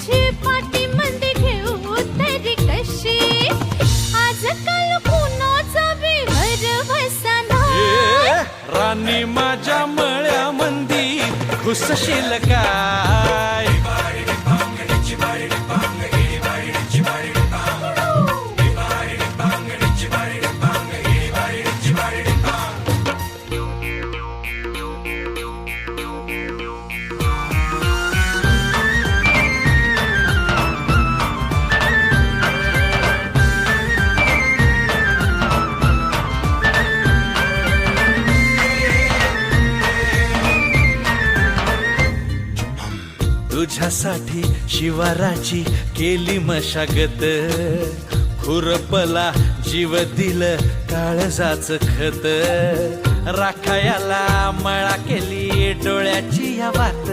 तुझी पाठी मंदी घेऊ तरी कशी आजकाल कुणाचा बी भरवसा नाही राणी माझ्या मळ्यामंदी घुसशील काय तुझ्यासाठी शिवाराची केली मशागत खुरपला जीव दिलं काळजाच खत राखायाला मळा केली डोळ्याची या बात